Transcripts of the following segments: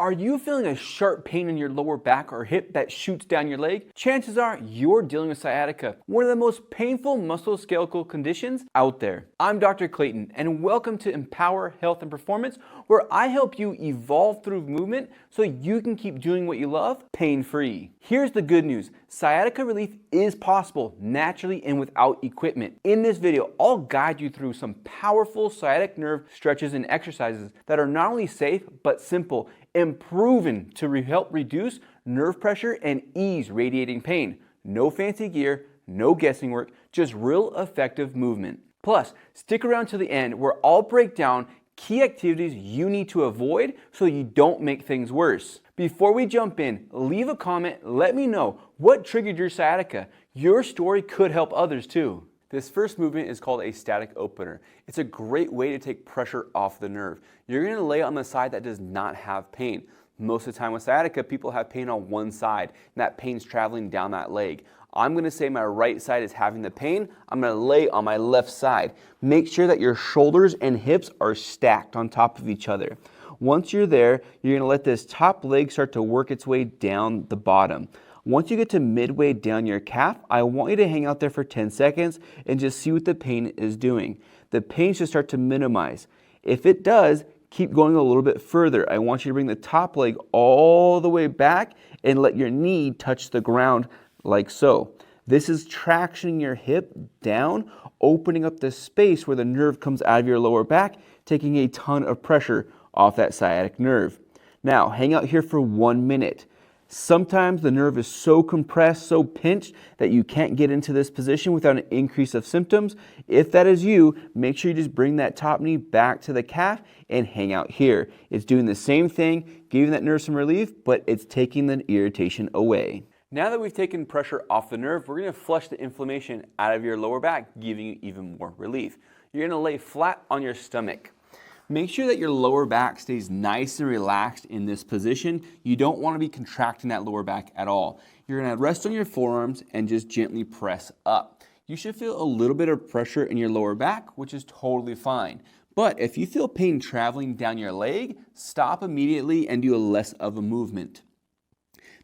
Are you feeling a sharp pain in your lower back or hip that shoots down your leg? Chances are you're dealing with sciatica, one of the most painful musculoskeletal conditions out there. I'm Dr. Clayton, and welcome to Empower Health and Performance, where I help you evolve through movement so you can keep doing what you love pain-free. Here's the good news. Sciatica relief is possible naturally and without equipment. In this video, I'll guide you through some powerful sciatic nerve stretches and exercises that are not only safe but simple and proven to help reduce nerve pressure and ease radiating pain. No fancy gear, no guessing work, just real effective movement. Plus, stick around to the end where I'll break down key activities you need to avoid so you don't make things worse. Before we jump in, leave a comment, let me know what triggered your sciatica. Your story could help others too. This first movement is called a static opener. It's a great way to take pressure off the nerve. You're going to lay on the side that does not have pain. Most of the time with sciatica, people have pain on one side, and that pain's traveling down that leg. I'm going to say my right side is having the pain. I'm going to lay on my left side. Make sure that your shoulders and hips are stacked on top of each other. Once you're there, you're going to let this top leg start to work its way down the bottom. Once you get to midway down your calf, I want you to hang out there for 10 seconds and just see what the pain is doing. The pain should start to minimize. If it does, keep going a little bit further. I want you to bring the top leg all the way back and let your knee touch the ground like so. This is tractioning your hip down, opening up the space where the nerve comes out of your lower back, taking a ton of pressure off that sciatic nerve. Now, hang out here for 1 minute. Sometimes the nerve is so compressed, so pinched that you can't get into this position without an increase of symptoms. If that is you, make sure you just bring that top knee back to the calf and hang out here. It's doing the same thing, giving that nerve some relief, but it's taking the irritation away. Now that we've taken pressure off the nerve, we're going to flush the inflammation out of your lower back, giving you even more relief. You're going to lay flat on your stomach. Make sure that your lower back stays nice and relaxed in this position. You don't want to be contracting that lower back at all. You're going to rest on your forearms and just gently press up. You should feel a little bit of pressure in your lower back, which is totally fine. But if you feel pain traveling down your leg, stop immediately and do less of a movement.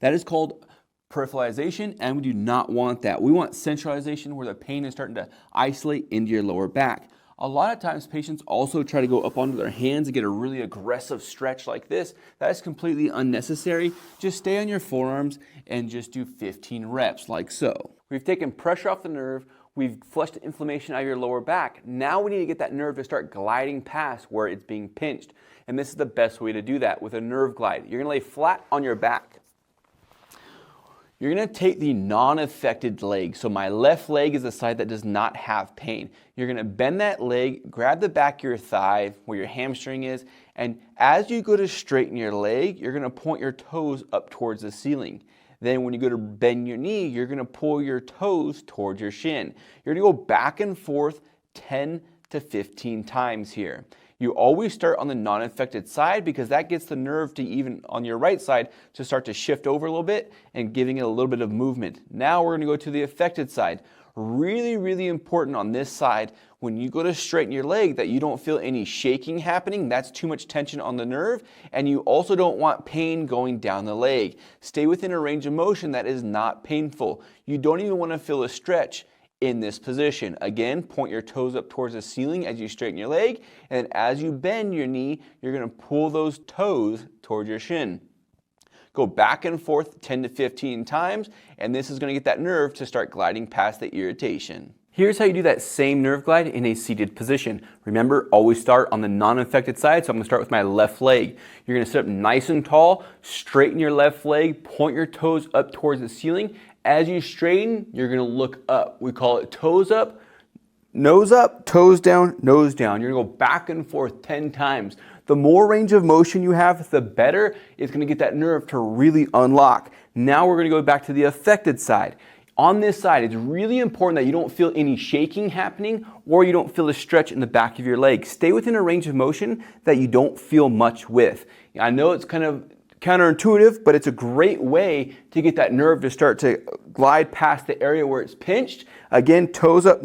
That is called peripheralization, and we do not want that. We want centralization where the pain is starting to isolate into your lower back. A lot of times patients also try to go up onto their hands and get a really aggressive stretch like this. That is completely unnecessary. Just stay on your forearms and just do 15 reps like so. We've taken pressure off the nerve. We've flushed the inflammation out of your lower back. Now we need to get that nerve to start gliding past where it's being pinched. And this is the best way to do that with a nerve glide. You're going to lay flat on your back. You're going to take the non-affected leg. So my left leg is the side that does not have pain. You're going to bend that leg, grab the back of your thigh where your hamstring is, and as you go to straighten your leg, you're going to point your toes up towards the ceiling. Then when you go to bend your knee, you're going to pull your toes towards your shin. You're going to go back and forth 10 to 15 times here. You always start on the non-affected side because that gets the nerve to even on your right side to start to shift over a little bit and giving it a little bit of movement. Now we're going to go to the affected side. Really, really important on this side when you go to straighten your leg that you don't feel any shaking happening. That's too much tension on the nerve, and you also don't want pain going down the leg. Stay within a range of motion that is not painful. You don't even want to feel a stretch in this position. Again, point your toes up towards the ceiling as you straighten your leg, and as you bend your knee, you're going to pull those toes towards your shin. Go back and forth 10 to 15 times, and this is going to get that nerve to start gliding past the irritation. Here's how you do that same nerve glide in a seated position. Remember, always start on the non-affected side, so I'm going to start with my left leg. You're going to sit up nice and tall, straighten your left leg, point your toes up towards the ceiling. As you straighten, you're going to look up. We call it toes up, toes down, nose down. You're going to go back and forth 10 times. The more range of motion you have, the better. It's going to get that nerve to really unlock. Now we're going to go back to the affected side. On this side, it's really important that you don't feel any shaking happening or you don't feel a stretch in the back of your leg. Stay within a range of motion that you don't feel much with. I know it's kind of counterintuitive, but it's a great way to get that nerve to start to glide past the area where it's pinched. Again, toes up,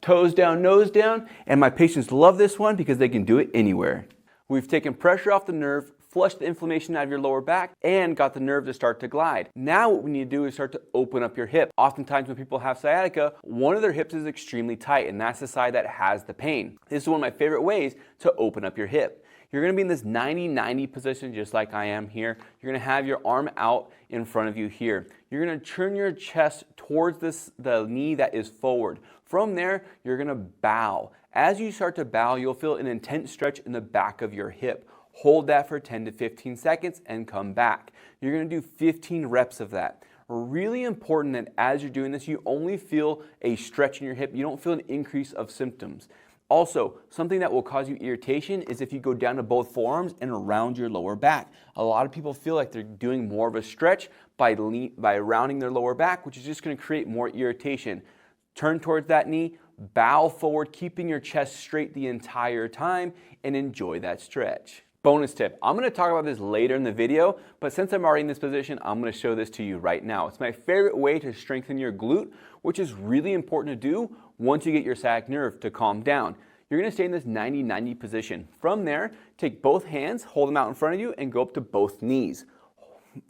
toes down, nose down. And my patients love this one because they can do it anywhere. We've taken pressure off the nerve, flushed the inflammation out of your lower back and got the nerve to start to glide. Now what we need to do is start to open up your hip. Oftentimes when people have sciatica, one of their hips is extremely tight, and that's the side that has the pain. This is one of my favorite ways to open up your hip. You're going to be in this 90-90 position just like I am here. You're going to have your arm out in front of you here. You're going to turn your chest towards the knee that is forward. From there, you're going to bow. As you start to bow, you'll feel an intense stretch in the back of your hip. Hold that for 10 to 15 seconds and come back. You're going to do 15 reps of that. Really important that as you're doing this, you only feel a stretch in your hip. You don't feel an increase of symptoms. Also, something that will cause you irritation is if you go down to both forearms and around your lower back. A lot of people feel like they're doing more of a stretch by rounding their lower back, which is just going to create more irritation. Turn towards that knee, bow forward, keeping your chest straight the entire time, and enjoy that stretch. Bonus tip, I'm going to talk about this later in the video, but since I'm already in this position, I'm going to show this to you right now. It's my favorite way to strengthen your glute, which is really important to do once you get your sciatic nerve to calm down. You're going to stay in this 90-90 position. From there, take both hands, hold them out in front of you, and go up to both knees.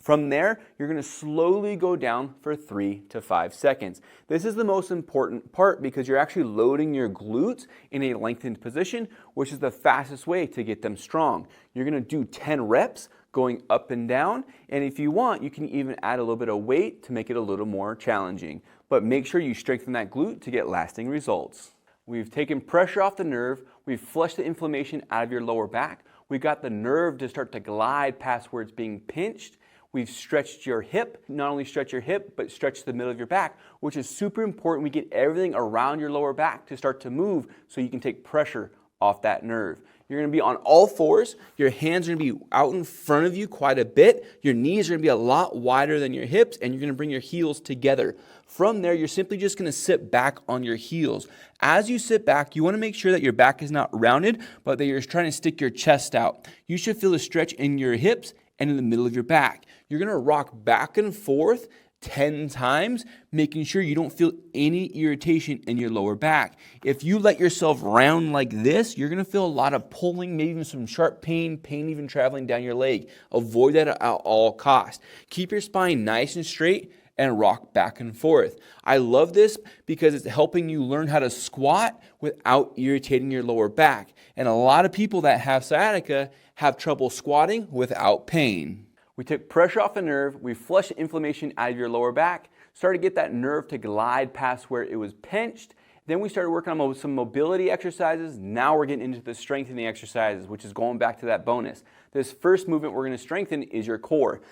From there, you're going to slowly go down for 3 to 5 seconds. This is the most important part because you're actually loading your glutes in a lengthened position, which is the fastest way to get them strong. You're going to do 10 reps going up and down, and if you want, you can even add a little bit of weight to make it a little more challenging. But make sure you strengthen that glute to get lasting results. We've taken pressure off the nerve, we've flushed the inflammation out of your lower back, we've got the nerve to start to glide past where it's being pinched. We've stretched your hip, not only stretch your hip, but stretch the middle of your back, which is super important. We get everything around your lower back to start to move so you can take pressure off that nerve. You're going to be on all fours. Your hands are going to be out in front of you quite a bit. Your knees are going to be a lot wider than your hips, and you're going to bring your heels together. From there, you're simply just going to sit back on your heels. As you sit back, you want to make sure that your back is not rounded, but that you're trying to stick your chest out. You should feel a stretch in your hips and in the middle of your back. You're going to rock back and forth 10 times, making sure you don't feel any irritation in your lower back. If you let yourself round like this, you're going to feel a lot of pulling, maybe even some sharp pain even traveling down your leg. Avoid that at all costs. Keep your spine nice and straight and rock back and forth. I love this because it's helping you learn how to squat without irritating your lower back. And a lot of people that have sciatica have trouble squatting without pain. We took pressure off the nerve, we flushed the inflammation out of your lower back, started to get that nerve to glide past where it was pinched. Then we started working on some mobility exercises. Now we're getting into the strengthening exercises, which is going back to that bonus. This first movement we're going to strengthen is your core.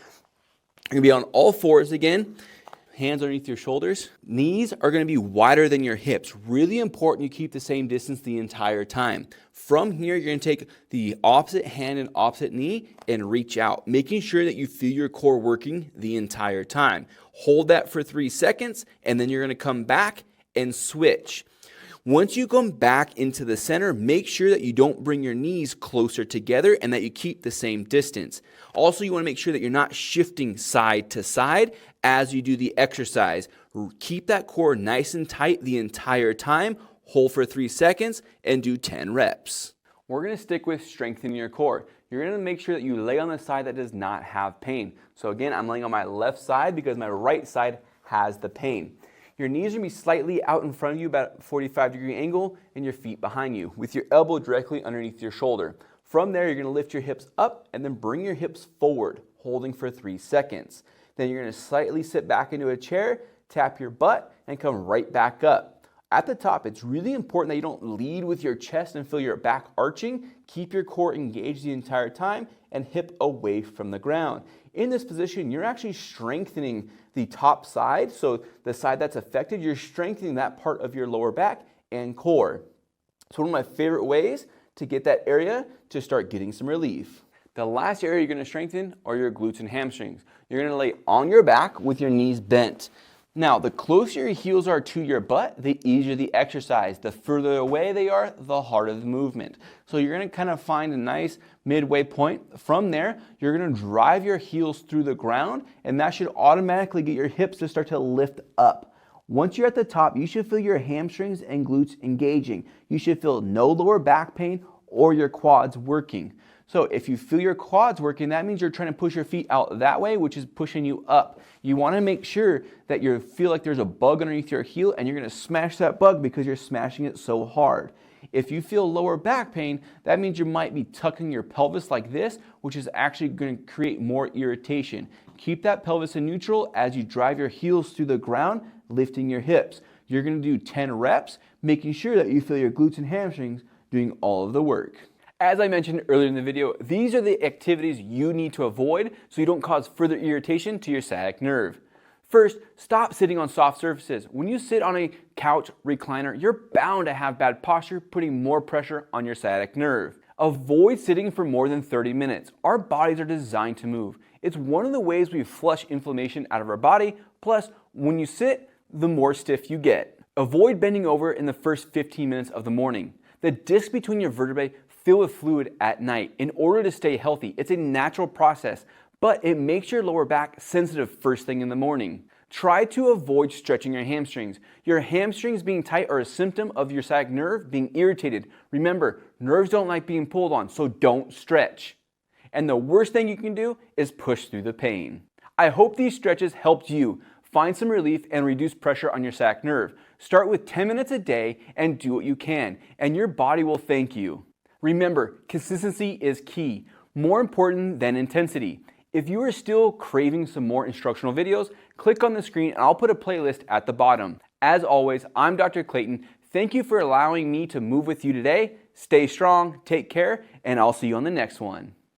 You're going to be on all fours again. Hands underneath your shoulders. Knees are going to be wider than your hips. Really important you keep the same distance the entire time. From here, you're going to take the opposite hand and opposite knee and reach out, making sure that you feel your core working the entire time. Hold that for 3 seconds, and then you're going to come back and switch. Once you come back into the center, make sure that you don't bring your knees closer together and that you keep the same distance. Also, you want to make sure that you're not shifting side to side as you do the exercise. Keep that core nice and tight the entire time. Hold for 3 seconds and do 10 reps. We're going to stick with strengthening your core. You're going to make sure that you lay on the side that does not have pain. So again, I'm laying on my left side because my right side has the pain. Your knees are going to be slightly out in front of you, about a 45-degree angle, and your feet behind you, with your elbow directly underneath your shoulder. From there, you're going to lift your hips up and then bring your hips forward, holding for 3 seconds. Then you're going to slightly sit back into a chair, tap your butt, and come right back up. At the top, it's really important that you don't lead with your chest and feel your back arching. Keep your core engaged the entire time and hip away from the ground. In this position, you're actually strengthening the top side, so the side that's affected, you're strengthening that part of your lower back and core. It's one of my favorite ways to get that area to start getting some relief. The last area you're going to strengthen are your glutes and hamstrings. You're going to lay on your back with your knees bent. Now, the closer your heels are to your butt, the easier the exercise. The further away they are, the harder the movement. So you're going to kind of find a nice midway point. From there, you're going to drive your heels through the ground, and that should automatically get your hips to start to lift up. Once you're at the top, you should feel your hamstrings and glutes engaging. You should feel no lower back pain or your quads working. So if you feel your quads working, that means you're trying to push your feet out that way, which is pushing you up. You want to make sure that you feel like there's a bug underneath your heel and you're going to smash that bug because you're smashing it so hard. If you feel lower back pain, that means you might be tucking your pelvis like this, which is actually going to create more irritation. Keep that pelvis in neutral as you drive your heels through the ground, lifting your hips. You're going to do 10 reps, making sure that you feel your glutes and hamstrings doing all of the work. As I mentioned earlier in the video, these are the activities you need to avoid so you don't cause further irritation to your sciatic nerve. First, stop sitting on soft surfaces. When you sit on a couch, recliner, you're bound to have bad posture, putting more pressure on your sciatic nerve. Avoid sitting for more than 30 minutes. Our bodies are designed to move. It's one of the ways we flush inflammation out of our body. Plus, when you sit, the more stiff you get. Avoid bending over in the first 15 minutes of the morning. The disc between your vertebrae fill with fluid at night in order to stay healthy. It's a natural process, but it makes your lower back sensitive first thing in the morning. Try to avoid stretching your hamstrings. Your hamstrings being tight are a symptom of your sciatic nerve being irritated. Remember, nerves don't like being pulled on, so don't stretch. And the worst thing you can do is push through the pain. I hope these stretches helped you find some relief and reduce pressure on your sciatic nerve. Start with 10 minutes a day and do what you can, and your body will thank you. Remember, consistency is key, more important than intensity. If you are still craving some more instructional videos, click on the screen and I'll put a playlist at the bottom. As always, I'm Dr. Clayton. Thank you for allowing me to move with you today. Stay strong, take care, and I'll see you on the next one.